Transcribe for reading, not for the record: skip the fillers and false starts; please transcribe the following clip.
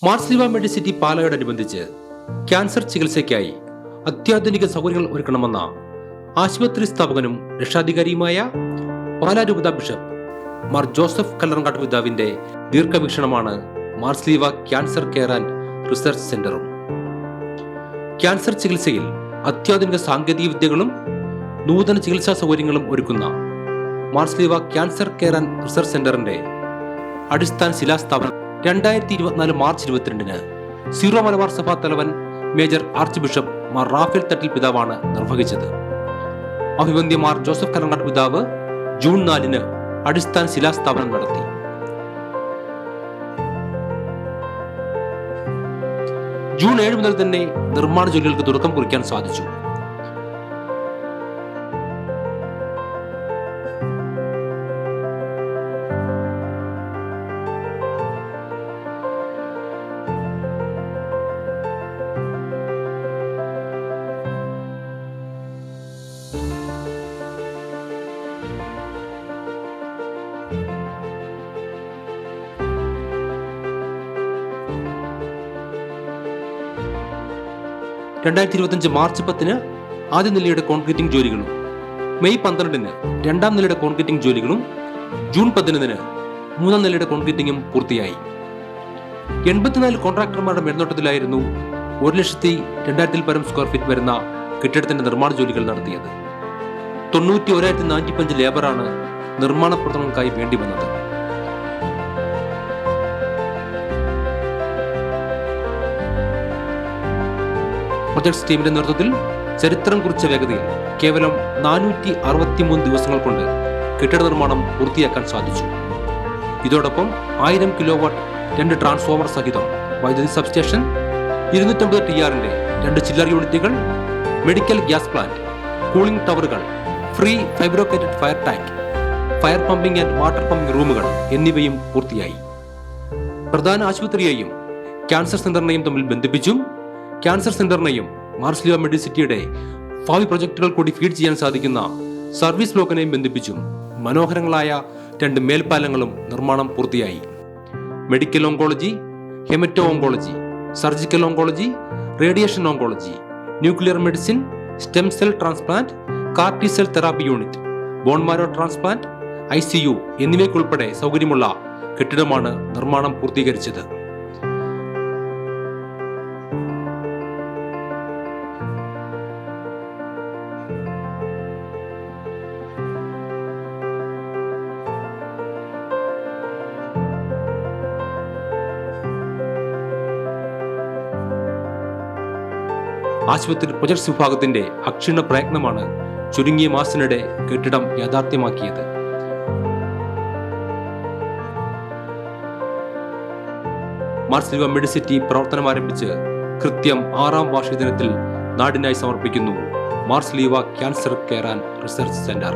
Marsleeva Medicity പാലയോടനുബന്ധിച്ച് cancer ചികിത്സയ്ക്കായി അത്യാധുനിക സൗകര്യങ്ങൾ ഒരുക്കണമെന്ന ആശുപത്രി സ്ഥാപകനും രക്ഷാധികാരിയുമായ പാലാ രൂപത ബിഷപ്പ് മാർ ജോസഫ് കല്ലറങ്ങാട്ട് പിതാവിന്റെ ദീർഘവീക്ഷണമാണ് Marsleeva cancer care and research സെന്ററും. ക്യാൻസർ ചികിത്സയിൽ അത്യാധുനിക സാങ്കേതിക വിദ്യകളും നൂതന ചികിത്സാ സൗകര്യങ്ങളും ഒരുക്കുന്ന Marsleeva cancer care and research സെന്ററിന്റെ അടിസ്ഥാന ശിലാസ്ഥാപനം 2024 മാർച്ച് 22-ന് സീറോ മലബാർ സഭാ തലവൻ major archbishop Mar Raphael Thattil പിതാവാണ് നിർവഹിച്ചത്. അഭിവന്ദ്യ മാർ ജോസഫ് കല്ലറങ്ങാട്ട് പിതാവ് ജൂൺ 4-ന് അടിസ്ഥാന ശിലാസ്ഥാപനം നടത്തി. ജൂൺ 7 മുതൽ തന്നെ നിർമ്മാണ ജോലികൾക്ക് തുടക്കം കുറിക്കാൻ സാധിച്ചു. മാർച്ച് 10-ന് ആദ്യ നിലയുടെ കോൺക്രീറ്റിംഗ് ജോലികളും, മെയ് 12-ന് രണ്ടാം നിലയുടെ കോൺക്രീറ്റിംഗ് ജോലികളും, ജൂൺ 15-ന് മൂന്നാം നിലയുടെ കോൺക്രീറ്റിംഗും പൂർത്തിയായി. 84 കോൺട്രാക്ടർമാരുടെ മേൽനോട്ടത്തിലായിരുന്നു 1,02,000 പരം സ്ക്വയർ ഫീറ്റ് വരുന്ന കെട്ടിടത്തിന്റെ നിർമ്മാണ ജോലികൾ നടത്തിയത്. 91,405 ലേബറാണ് നിർമ്മാണ പ്രവർത്തനങ്ങൾക്കായി വേണ്ടി വന്നത്. പ്രൊജക്ട് ടീമിന്റെ നേതൃത്വത്തിൽ ചരിത്രം കുറിച്ച വേഗതയിൽ കേവലം 463 ദിവസങ്ങൾ കൊണ്ട് കെട്ടിട നിർമ്മാണം പൂർത്തിയാക്കാൻ സാധിച്ചു. ഇതോടൊപ്പം 1000 കിലോവാട്ട് 2 ട്രാൻസ്ഫോമർ സഹിതം വൈദ്യുതി സബ്സ്റ്റേഷൻ, 250 TR-ന്റെ 2 ചില്ലർ യൂണിറ്റുകൾ, മെഡിക്കൽ ഗ്യാസ് പ്ലാന്റ്, കൂളിംഗ് ടവറുകൾ, prefabricated fire tank, fire pumping and water pumping റൂമുകൾ എന്നിവയും പൂർത്തിയായി. പ്രധാന ആശുപത്രിയെയും ക്യാൻസർ സെന്ററിനെയും തമ്മിൽ ബന്ധിപ്പിച്ചും ക്യാൻസർ സെന്ററിനെയും മാർസ്ലിവ മെഡിസിറ്റിയുടെ ഭാവി പ്രൊജക്ടുകൾ കൂടി ഫീഡ് ചെയ്യാൻ സാധിക്കുന്ന സർവീസ് ബ്ലോക്കിനെയും ബന്ധിപ്പിച്ചും മനോഹരങ്ങളായ 2 മേൽപ്പാലങ്ങളും നിർമ്മാണം പൂർത്തിയായി. Medical oncology, haemato oncology, surgical oncology, radiation oncology, nuclear medicine, stem cell transplant, CAR-T cell therapy unit, bone marrow transplant, ICU എന്നിവയ്ക്കുൾപ്പെടെ സൗകര്യമുള്ള കെട്ടിടമാണ് നിർമ്മാണം പൂർത്തീകരിച്ചത്. ആശുപത്രി പ്രൊജക്ട്സ് വിഭാഗത്തിന്റെ അക്ഷീണ പ്രയത്നമാണ് ചുരുങ്ങിയ മാസത്തിനിടെ കെട്ടിടം യാഥാർത്ഥ്യമാക്കിയത്. മാർസ്ലിവ മെഡിസിറ്റി പ്രവർത്തനം ആരംഭിച്ച് കൃത്യം 6-ാം വാർഷിക ദിനത്തിൽ നാടിനായി സമർപ്പിക്കുന്നു Marsleeva cancer care and research centre.